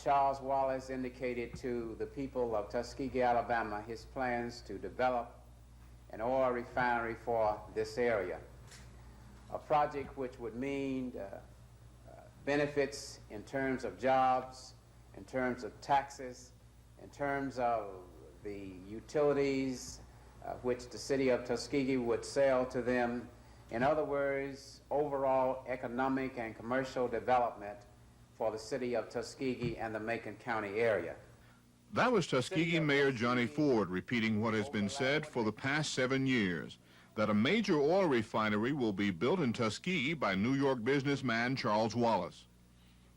Charles Wallace indicated to the people of Tuskegee, Alabama, his plans to develop an oil refinery for this area, a project which would mean benefits in terms of jobs, in terms of taxes, in terms of the utilities which the city of Tuskegee would sell to them. In other words, overall economic and commercial development for the city of Tuskegee and the Macon County area. That was Tuskegee Mayor Johnny Ford repeating what has been said for the past 7 years, that a major oil refinery will be built in Tuskegee by New York businessman Charles Wallace.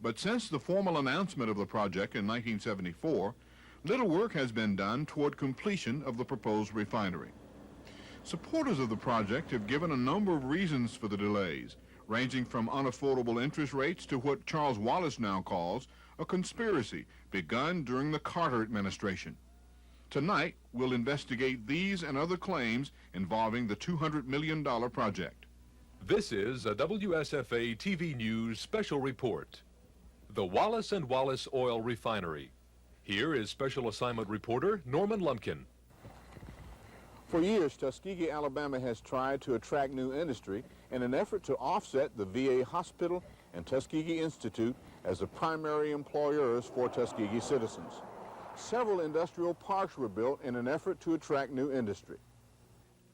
But since the formal announcement of the project in 1974, little work has been done toward completion of the proposed refinery. Supporters of the project have given a number of reasons for the delays, ranging from unaffordable interest rates to what Charles Wallace now calls a conspiracy begun during the Carter administration. Tonight, we'll investigate these and other claims involving the $200 million project. This is a WSFA TV News special report. The Wallace & Wallace Oil Refinery. Here is Special Assignment Reporter Norman Lumpkin. For years, Tuskegee, Alabama has tried to attract new industry in an effort to offset the VA Hospital and Tuskegee Institute as the primary employers for Tuskegee citizens. Several industrial parks were built in an effort to attract new industry.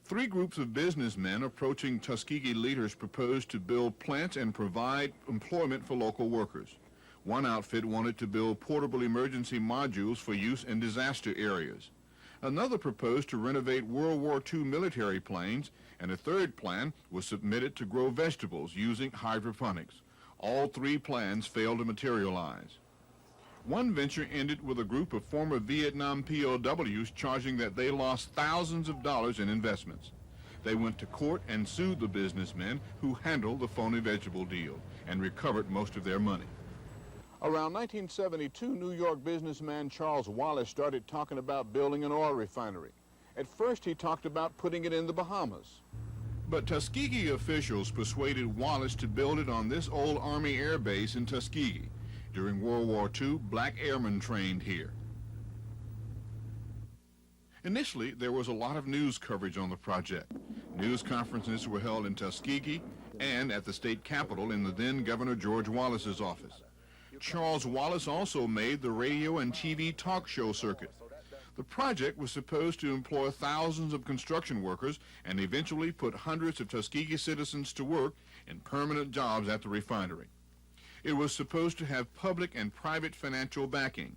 3 groups of businessmen approaching Tuskegee leaders proposed to build plants and provide employment for local workers. One outfit wanted to build portable emergency modules for use in disaster areas. Another proposed to renovate World War II military planes, and a third plan was submitted to grow vegetables using hydroponics. All 3 plans failed to materialize. One venture ended with a group of former Vietnam POWs charging that they lost thousands of dollars in investments. They went to court and sued the businessmen who handled the phony vegetable deal and recovered most of their money. Around 1972, New York businessman Charles Wallace started talking about building an oil refinery. At first, he talked about putting it in the Bahamas. But Tuskegee officials persuaded Wallace to build it on this old Army air base in Tuskegee. During World War II, black airmen trained here. Initially, there was a lot of news coverage on the project. News conferences were held in Tuskegee and at the state capitol in the then Governor George Wallace's office. Charles Wallace also made the radio and TV talk show circuit. The project was supposed to employ thousands of construction workers and eventually put hundreds of Tuskegee citizens to work in permanent jobs at the refinery. It was supposed to have public and private financial backing.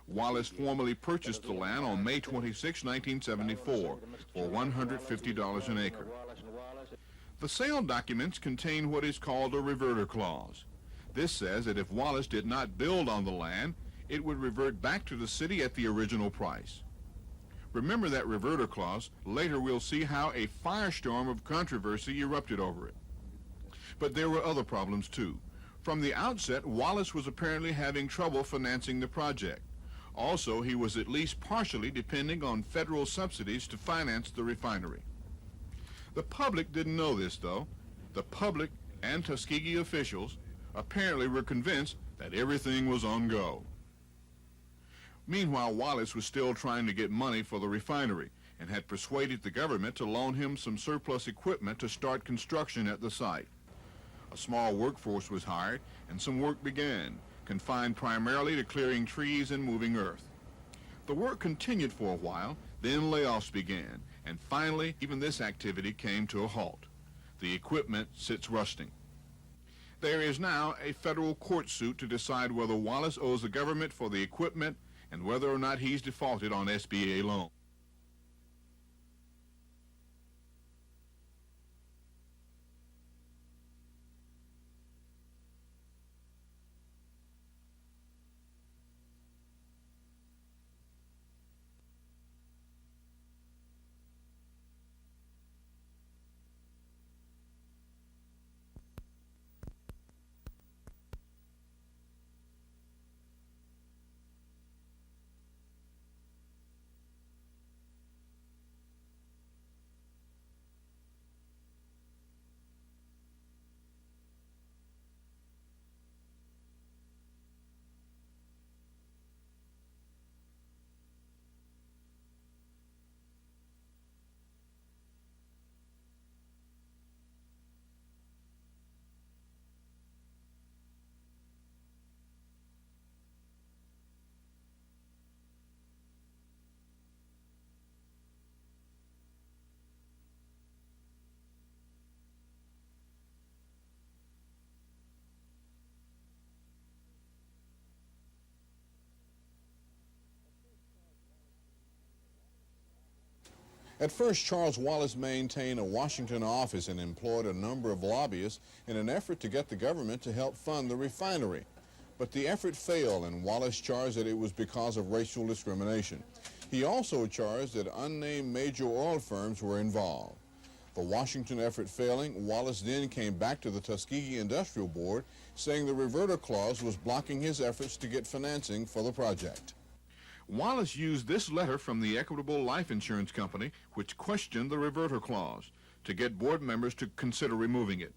Wallace formally purchased the land on May 26, 1974, for $150 an acre. The sale documents contain what is called a reverter clause. This says that if Wallace did not build on the land, it would revert back to the city at the original price. Remember that reverter clause. Later we'll see how a firestorm of controversy erupted over it. But there were other problems too. From the outset, Wallace was apparently having trouble financing the project. Also, he was at least partially depending on federal subsidies to finance the refinery. The public didn't know this, though. The public and Tuskegee officials apparently were convinced that everything was on go. Meanwhile, Wallace was still trying to get money for the refinery and had persuaded the government to loan him some surplus equipment to start construction at the site. A small workforce was hired and some work began, confined primarily to clearing trees and moving earth. The work continued for a while, then layoffs began, and finally even this activity came to a halt. The equipment sits rusting. There is now a federal court suit to decide whether Wallace owes the government for the equipment and whether or not he's defaulted on SBA loan. At first, Charles Wallace maintained a Washington office and employed a number of lobbyists in an effort to get the government to help fund the refinery. But the effort failed, and Wallace charged that it was because of racial discrimination. He also charged that unnamed major oil firms were involved. The Washington effort failing, Wallace then came back to the Tuskegee Industrial Board, saying the reverter clause was blocking his efforts to get financing for the project. Wallace used this letter from the Equitable Life Insurance Company, which questioned the reverter clause, to get board members to consider removing it.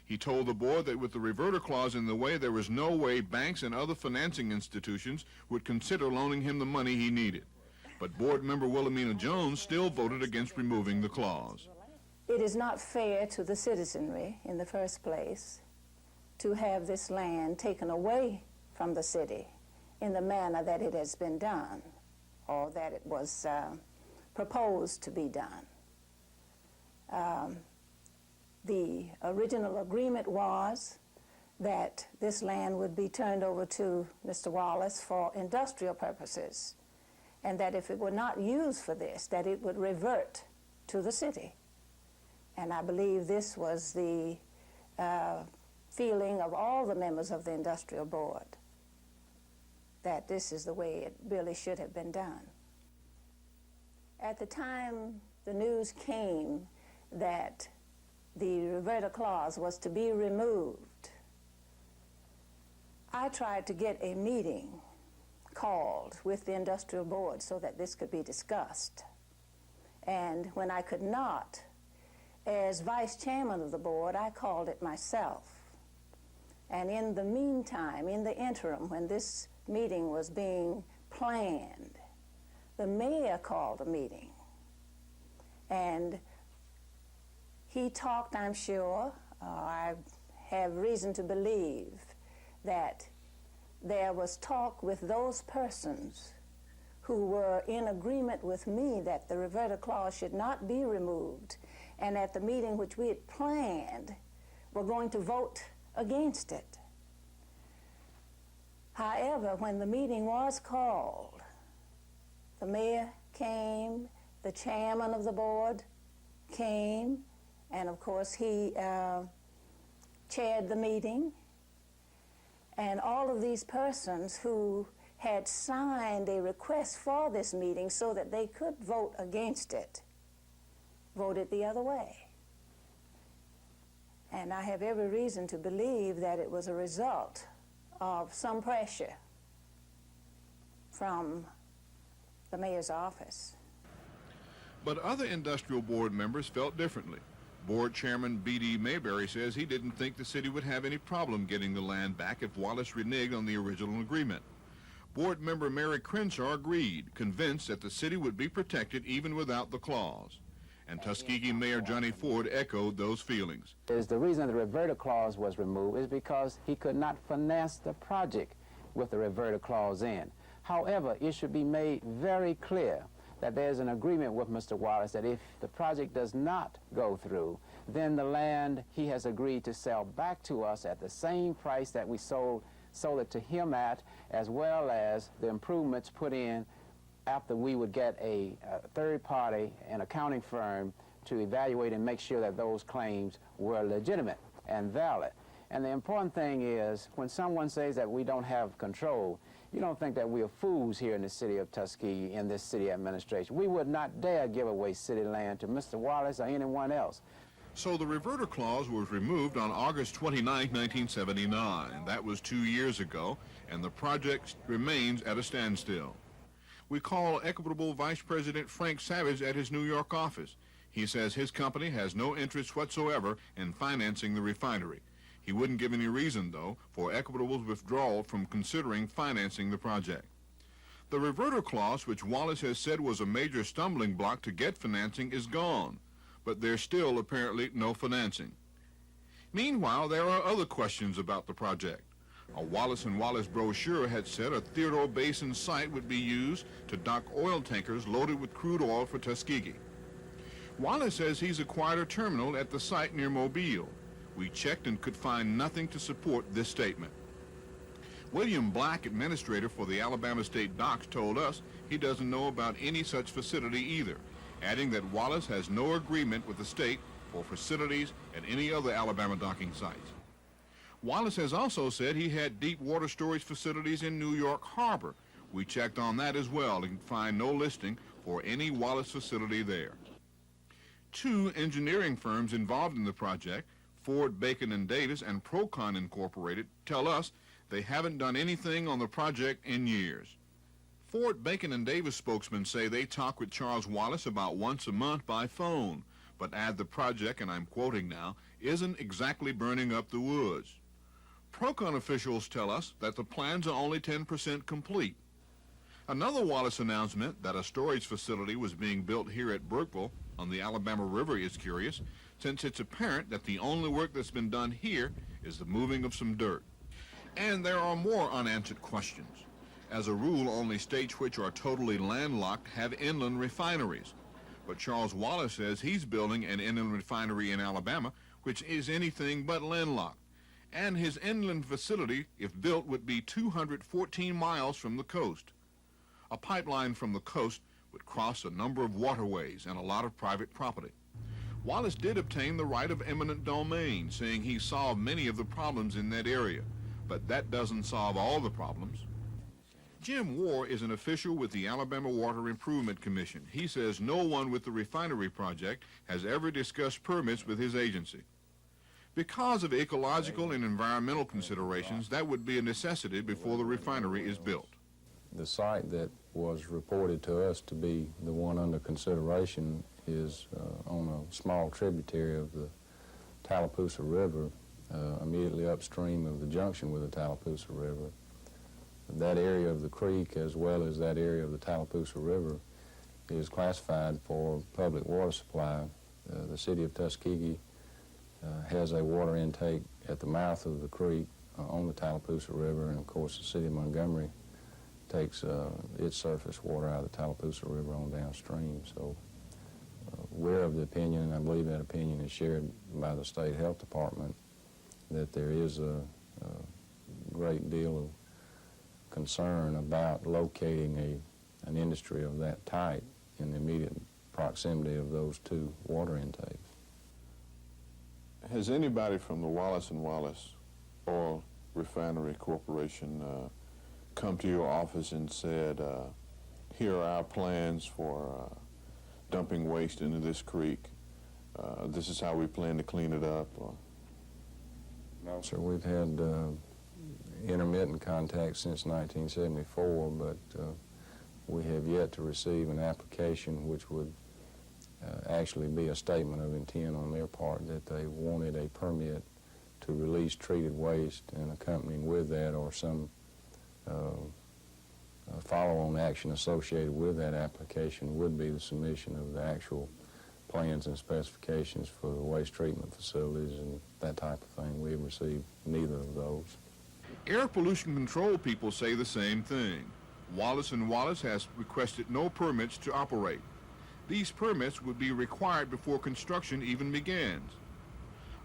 He told the board that with the reverter clause in the way, there was no way banks and other financing institutions would consider loaning him the money he needed. But board member Wilhelmina Jones still voted against removing the clause. It is not fair to the citizenry, in the first place, to have this land taken away from the city in the manner that it has been done, or that it was proposed to be done. The original agreement was that this land would be turned over to Mr. Wallace for industrial purposes, and that if it were not used for this, that it would revert to the city. And I believe this was the feeling of all the members of the industrial board, that this is the way it really should have been done. At the time the news came that the reverter clause was to be removed, I tried to get a meeting called with the industrial board so that this could be discussed. And when I could not, as vice chairman of the board, I called it myself. And in the meantime, in the interim, when this meeting was being planned, the mayor called a meeting. And he talked, I'm sure, I have reason to believe that there was talk with those persons who were in agreement with me that the reverter clause should not be removed, and at the meeting which we had planned, were going to vote against it. However, when the meeting was called, the mayor came, the chairman of the board came, and of course he chaired the meeting. And all of these persons who had signed a request for this meeting so that they could vote against it, voted the other way. And I have every reason to believe that it was a result of some pressure from the mayor's office. But other industrial board members felt differently. Board Chairman B.D. Mayberry says he didn't think the city would have any problem getting the land back if Wallace reneged on the original agreement. Board member Mary Crenshaw agreed, convinced that the city would be protected even without the clause. And Tuskegee Mayor Johnny Ford echoed those feelings. The reason the reverter clause was removed is because he could not finance the project with the reverter clause in. However, it should be made very clear that there's an agreement with Mr. Wallace that if the project does not go through, then the land he has agreed to sell back to us at the same price that we sold it to him at, as well as the improvements put in after we would get a third party, an accounting firm, to evaluate and make sure that those claims were legitimate and valid. And the important thing is, when someone says that we don't have control, you don't think that we are fools here in the city of Tuskegee, in this city administration. We would not dare give away city land to Mr. Wallace or anyone else. So the reverter clause was removed on August 29, 1979. That was 2 years ago, and the project remains at a standstill. We call Equitable Vice President Frank Savage at his New York office. He says his company has no interest whatsoever in financing the refinery. He wouldn't give any reason, though, for Equitable's withdrawal from considering financing the project. The reverter clause, which Wallace has said was a major stumbling block to get financing, is gone, but there's still apparently no financing. Meanwhile, there are other questions about the project. A Wallace & Wallace brochure had said a Theodore Basin site would be used to dock oil tankers loaded with crude oil for Tuskegee. Wallace says he's acquired a terminal at the site near Mobile. We checked and could find nothing to support this statement. William Black, administrator for the Alabama State Docks, told us he doesn't know about any such facility either, adding that Wallace has no agreement with the state for facilities at any other Alabama docking sites. Wallace has also said he had deep water storage facilities in New York Harbor. We checked on that as well and find no listing for any Wallace facility there. Two engineering firms involved in the project, Ford, Bacon & Davis and Procon Incorporated, tell us they haven't done anything on the project in years. Ford, Bacon & Davis spokesmen say they talk with Charles Wallace about once a month by phone, but add the project, and I'm quoting now, isn't exactly burning up the woods. Procon officials tell us that the plans are only 10% complete. Another Wallace announcement that a storage facility was being built here at Burkeville on the Alabama River is curious, since it's apparent that the only work that's been done here is the moving of some dirt. And there are more unanswered questions. As a rule, only states which are totally landlocked have inland refineries. But Charles Wallace says he's building an inland refinery in Alabama, which is anything but landlocked. And his inland facility, if built, would be 214 miles from the coast. A pipeline from the coast would cross a number of waterways and a lot of private property. Wallace did obtain the right of eminent domain, saying he solved many of the problems in that area. But that doesn't solve all the problems. Jim Warr is an official with the Alabama Water Improvement Commission. He says no one with the refinery project has ever discussed permits with his agency. Because of ecological and environmental considerations, that would be a necessity before the refinery is built. The site that was reported to us to be the one under consideration is on a small tributary of the Tallapoosa River, immediately upstream of the junction with the Tallapoosa River. That area of the creek, as well as that area of the Tallapoosa River, is classified for public water supply. The city of Tuskegee has a water intake at the mouth of the creek on the Tallapoosa River, and of course the city of Montgomery takes its surface water out of the Tallapoosa River on downstream. So we're of the opinion, and I believe that opinion is shared by the State Health Department, that there is a great deal of concern about locating an industry of that type in the immediate proximity of those two water intakes. Has anybody from the Wallace & Wallace Oil Refinery Corporation come to your office and said, here are our plans for dumping waste into this creek, this is how we plan to clean it up? Or? No, sir, we've had intermittent contact since 1974, but we have yet to receive an application which would actually be a statement of intent on their part that they wanted a permit to release treated waste, and accompanying with that or some follow-on action associated with that application would be the submission of the actual plans and specifications for the waste treatment facilities and that type of thing. We've received neither of those. Air pollution control people say the same thing. Wallace & Wallace has requested no permits to operate. These permits would be required before construction even begins.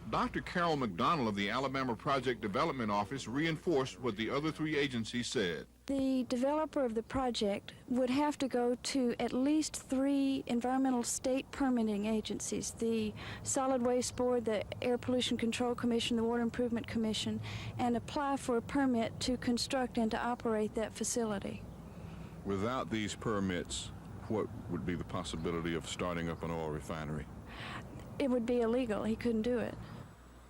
Dr. Carol McDonald of the Alabama Project Development Office reinforced what the other three agencies said. The developer of the project would have to go to at least 3 environmental state permitting agencies, the Solid Waste Board, the Air Pollution Control Commission, the Water Improvement Commission, and apply for a permit to construct and to operate that facility. Without these permits, what would be the possibility of starting up an oil refinery? It would be illegal. He couldn't do it.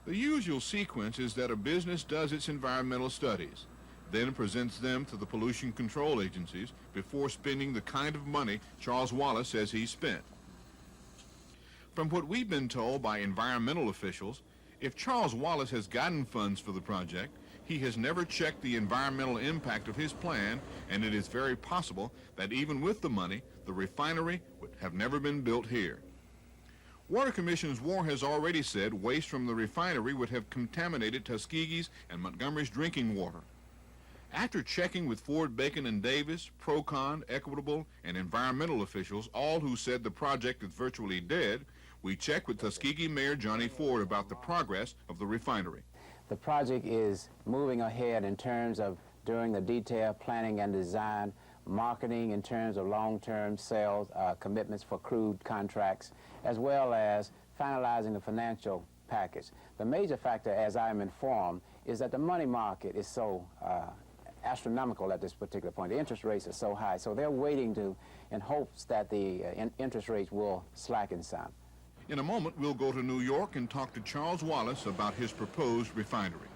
The usual sequence is that a business does its environmental studies, then presents them to the pollution control agencies before spending the kind of money Charles Wallace says he spent. From what we've been told by environmental officials, if Charles Wallace has gotten funds for the project, he has never checked the environmental impact of his plan, and it is very possible that even with the money, the refinery would have never been built here. Water Commission's Warr has already said waste from the refinery would have contaminated Tuskegee's and Montgomery's drinking water. After checking with Ford, Bacon & Davis, Procon, Equitable, and environmental officials, all who said the project is virtually dead, we checked with Tuskegee Mayor Johnny Ford about the progress of the refinery. The project is moving ahead in terms of during the detailed planning and design. marketing in terms of long-term sales commitments for crude contracts, as well as finalizing the financial package. The major factor, as I am informed, is that the money market is so astronomical at this particular point. The interest rates are so high, so they're waiting in hopes that the interest rates will slacken some. In a moment, we'll go to New York and talk to Charles Wallace about his proposed refinery.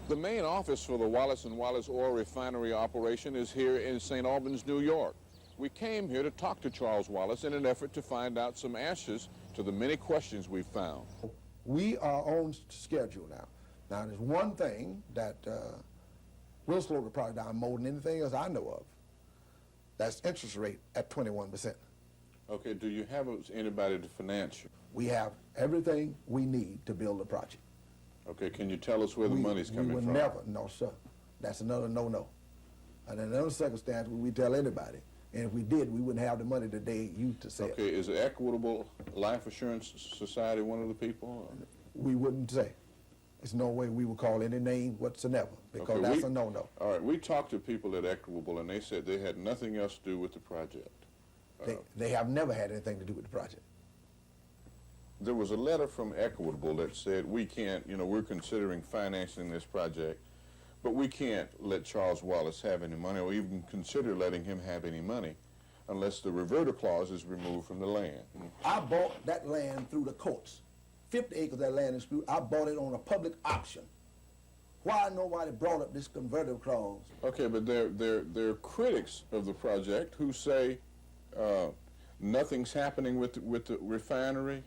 The main office for the Wallace & Wallace oil refinery operation is here in St. Albans, New York. We came here to talk to Charles Wallace in an effort to find out some answers to the many questions we've found. We are on schedule now. Now, there's one thing that will slow the project down more than anything else I know of. That's interest rate at 21%. Okay, do you have anybody to finance you? We have everything we need to build the project. Okay, can you tell us where the money's coming We would from? never, no, sir. That's another no-no. And in another circumstance, we tell anybody. And if we did, we wouldn't have the money today used to sell. Okay, is the Equitable Life Assurance Society one of the people? We wouldn't say. There's no way we would call any name whatsoever, because Okay, that's a no-no. All right, we talked to people at Equitable, and they said they had nothing else to do with the project. They have never had anything to do with the project. There was a letter from Equitable that said we can't, we're considering financing this project, but we can't let Charles Wallace have any money or even consider letting him have any money unless the reverter clause is removed from the land. I bought that land through the courts. 50 acres of that land is through. I bought it on a public auction. Why nobody brought up this converter clause? Okay, but there are critics of the project who say nothing's happening with the refinery,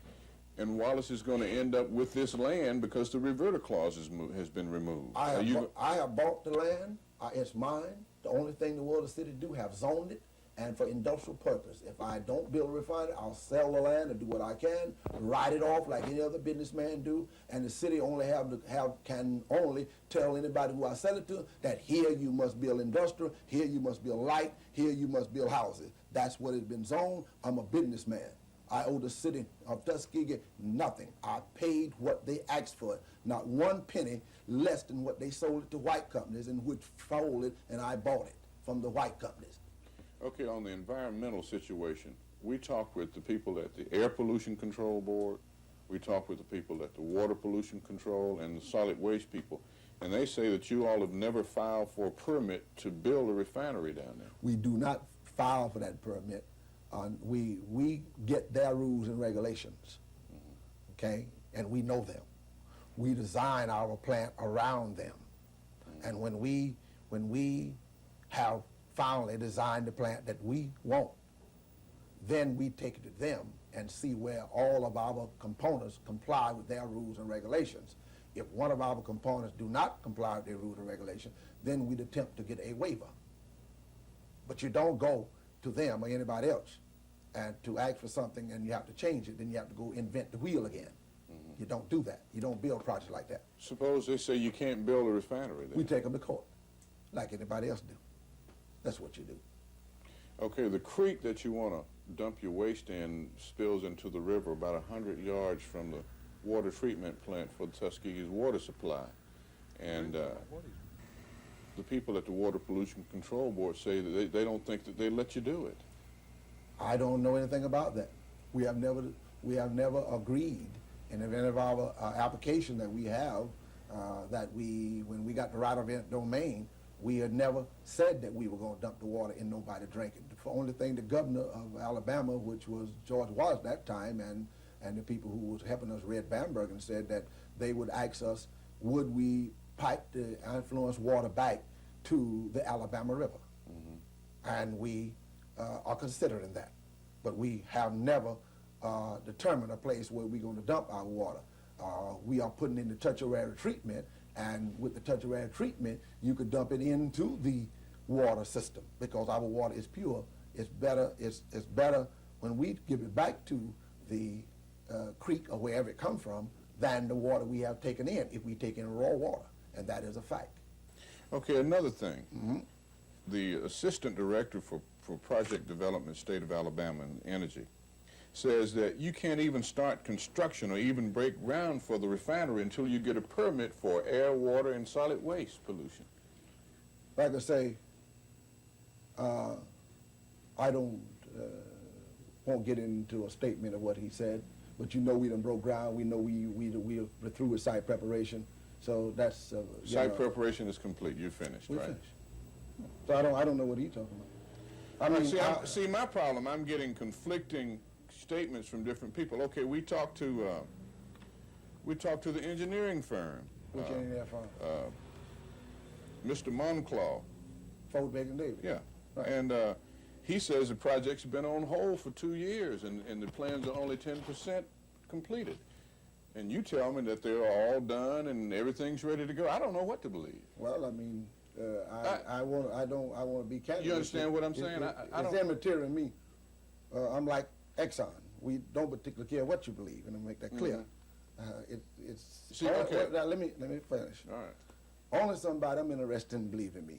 and Wallace is going to end up with this land because the reverter clause has been removed. I have bought the land. It's mine. The only thing the world of the city do have zoned it, and for industrial purpose. If I don't build a refinery, I'll sell the land and do what I can, write it off like any other businessman do, and the city only can only tell anybody who I sell it to that here you must build industrial, here you must build light, here you must build houses. That's what it's been zoned. I'm a businessman. I owe the city of Tuskegee nothing. I paid what they asked for it, not 1 penny less than what they sold it to white companies, in which folded, and I bought it from the white companies. Okay, on the environmental situation, we talked with the people at the Air Pollution Control Board, we talked with the people at the Water Pollution Control and the Solid Waste people, and they say that you all have never filed for a permit to build a refinery down there. We do not file for that permit. we get their rules and regulations, okay, and we know them. We design our plant around them, and when we have finally designed the plant that we want, then we take it to them and see where all of our components comply with their rules and regulations. If one of our components do not comply with their rules and regulations, then we'd attempt to get a waiver. But you don't go to them or anybody else and to ask for something and you have to change it, then you have to go invent the wheel again. You don't do that. You don't build projects like that. Suppose they say you can't build a refinery then. We take them to court, like anybody else do. That's what you do. Okay, the creek that you want to dump your waste in spills into the river about 100 yards from the water treatment plant for Tuskegee's water supply. And the people at the Water Pollution Control Board say that they don't think that they let you do it. I don't know anything about that. We have never agreed in any of our application that we have when we got the right of domain, we had never said that we were going to dump the water and nobody drank it. The only thing the governor of Alabama, which was George Wallace at that time, and the people who was helping us, Red Bambergen, said that they would ask us, would we pipe the influence water back to the Alabama River? And we are considering that. But we have never determined a place where we're going to dump our water. We are putting in the tertiary treatment, and with the tertiary treatment, you could dump it into the water system because our water is pure. It's better when we give it back to the creek or wherever it comes from than the water we have taken in if we take in raw water, and that is a fact. Okay, another thing. The assistant director for project development, state of Alabama and energy, says that you can't even start construction or even break ground for the refinery until you get a permit for air, water, and solid waste pollution. Like I say, I don't won't get into a statement of what he said, but you know we done broke ground. We know we're through with site preparation, so that's site preparation is complete. You're finished, we're right? finished. So I don't know what he's talking about. I mean, see, my problem. I'm getting conflicting statements from different people. Okay, we talked to the engineering firm. Which engineering firm? Mr. Monclaw. Ford Bacon Davis. Yeah, right. And he says the project's been on hold for 2 years, and the plans are only 10% completed. And you tell me that they're all done and everything's ready to go. I don't know what to believe. Well, I mean, I want to be candid. You understand what I'm saying? It's immaterial to me. I'm like Exxon. We don't particularly care what you believe, and I'll make that clear. Now, let me finish. All right. Only somebody I'm interested in believing me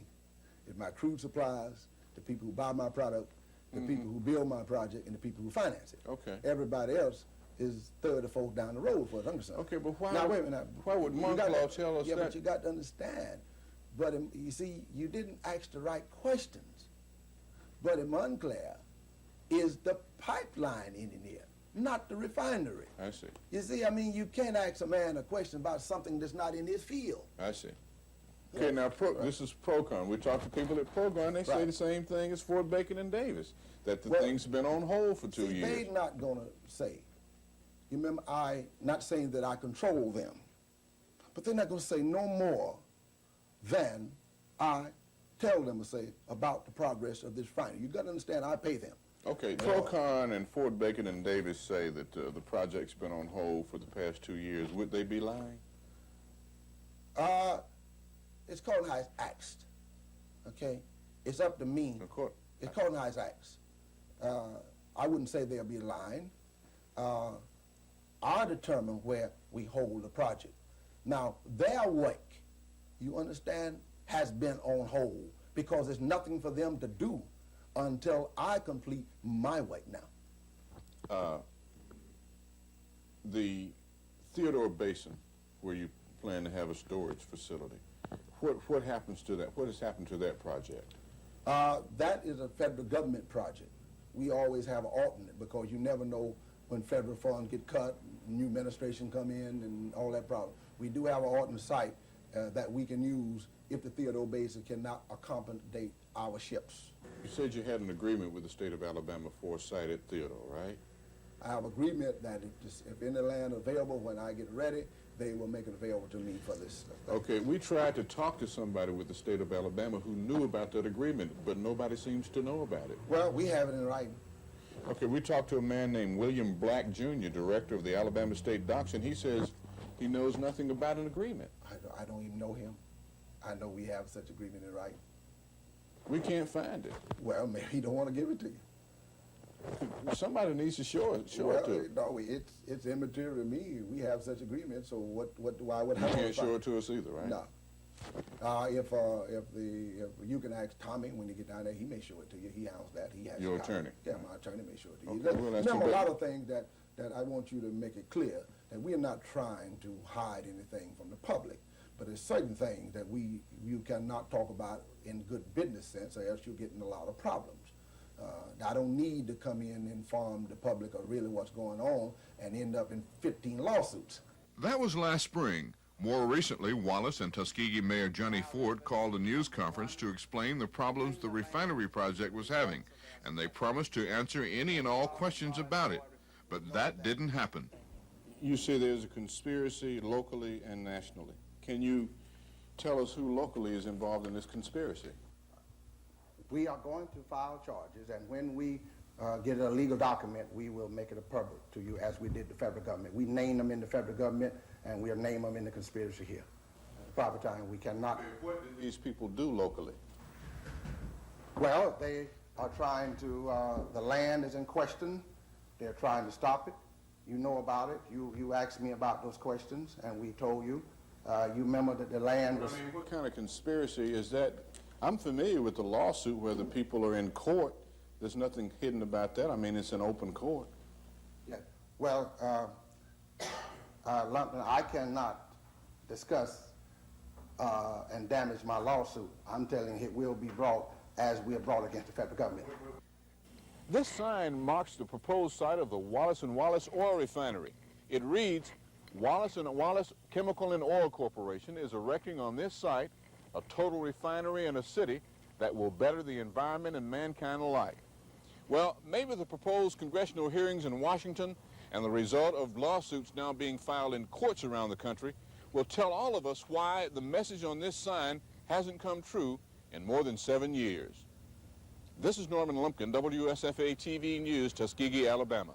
is my crude suppliers, the people who buy my product, the people who build my project, and the people who finance it. Okay. Everybody else is third or fourth down the road for it. Understand? Okay, but why? Now wait a minute. Why would Monclaw tell us that? Yeah, but you got to understand. But you see, you didn't ask the right questions. But in Montclair is the pipeline engineer, not the refinery. I see. You see, I mean, you can't ask a man a question about something that's not in his field. I see. Okay, now this is Procon. We talked to people at Procon. They say the same thing as Fort Bacon and Davis, that the thing's been on hold for 2 years. They're not going to say. You remember, not saying that I control them, but they're not going to say no more than I tell them to say about the progress of this refinery. You got to understand, I pay them. Okay, Procon and Fort Bacon and Davis say that the project's been on hold for the past 2 years. Would they be lying? It's called how it's axed, okay? It's up to me. Of course. It's called how it's axed. I wouldn't say they'll be lying. I determine where we hold the project. Now, their work, you understand, has been on hold because there's nothing for them to do until I complete my work now. The Theodore Basin, where you plan to have a storage facility, what happens to that? What has happened to that project? That is a federal government project. We always have an alternate because you never know when federal funds get cut, new administration come in, and all that problem. We do have an alternate site that we can use if the Theodore Basin cannot accommodate our ships. You said you had an agreement with the state of Alabama for a site at Theodore, right? I have agreement that if any land available when I get ready, they will make it available to me for this. Okay, we tried to talk to somebody with the state of Alabama who knew about that agreement, but nobody seems to know about it. Well, we have it in writing. Okay, we talked to a man named William Black, Jr., director of the Alabama State Docks, and he says he knows nothing about an agreement. I don't even know him. I know we have such agreement in writing. We can't find it. Well, maybe he don't want to give it to you. Somebody needs to show it to. No, it's immaterial to me. We have such agreement, so why would I? You can't show it to us either, right? No. If you can ask Tommy when you get down there, he may show it to you. He handles that. He has your attorney. Yeah, my attorney may show it to you. Okay, well, that's remember too a bad. lot of things that I want you to make it clear that we are not trying to hide anything from the public, but there's certain things that you cannot talk about in good business sense, or else you'll get in a lot of problems. I don't need to come in and inform the public of really what's going on and end up in 15 lawsuits. That was last spring. More recently, Wallace and Tuskegee Mayor Johnny Ford called a news conference to explain the problems the refinery project was having, and they promised to answer any and all questions about it. But that didn't happen. You say there's a conspiracy locally and nationally. Can you tell us who locally is involved in this conspiracy? We are going to file charges, and when we get a legal document, we will make it public to you as we did the federal government. We name them in the federal government, and we'll name them in the conspiracy here. At the proper time, we cannot. What do these people do locally? Well, they are trying to, the land is in question. They're trying to stop it. You know about it. You asked me about those questions, and we told you. You remember that the land was... I mean, what kind of conspiracy is that? I'm familiar with the lawsuit where the people are in court. There's nothing hidden about that. I mean, it's an open court. Yeah. Well, Lumpkin, I cannot discuss and damage my lawsuit. I'm telling you, it will be brought as we are brought against the federal government. This sign marks the proposed site of the Wallace & Wallace Oil Refinery. It reads, Wallace & Wallace Chemical and Oil Corporation is erecting on this site a total refinery in a city that will better the environment and mankind alike. Well, maybe the proposed congressional hearings in Washington and the result of lawsuits now being filed in courts around the country will tell all of us why the message on this sign hasn't come true in more than 7 years. This is Norman Lumpkin, WSFA TV News, Tuskegee, Alabama.